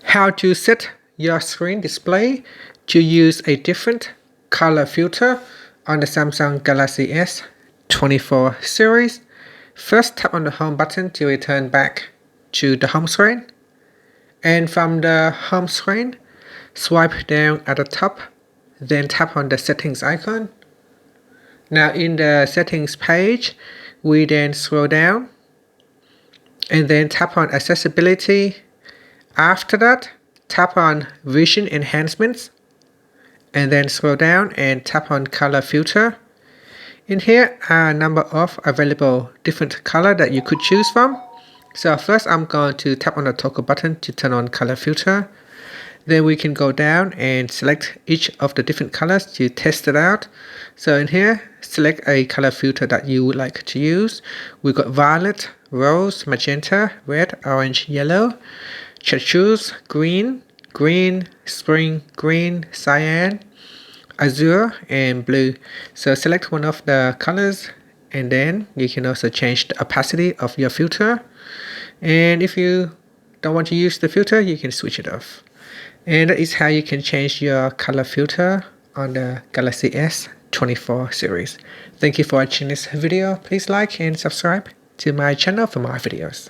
How to set your screen display to use a different color filter on the Samsung Galaxy S24 series. First, tap on the home button to return back to the home screen. And from the home screen, swipe down at the top, then tap on the settings icon. Now in the settings page, we then scroll down and then tap on accessibility. After that, tap on vision enhancements and then scroll down and tap on color filter. In here are a number of available different color that you could choose from. So first I'm going to tap on the toggle button to turn on color filter. Then we can go down and select each of the different colors to test it out. So in here, select a color filter that you would like to use. We've got violet, rose, magenta, red, orange, yellow, chartreuse, green, spring green, cyan, azure, and blue. So select one of the colors and then you can also change the opacity of your filter. And if you don't want to use the filter, you can switch it off. And that is how you can change your color filter on the Galaxy S24 series. Thank you for watching this video. Please like and subscribe to my channel for more videos.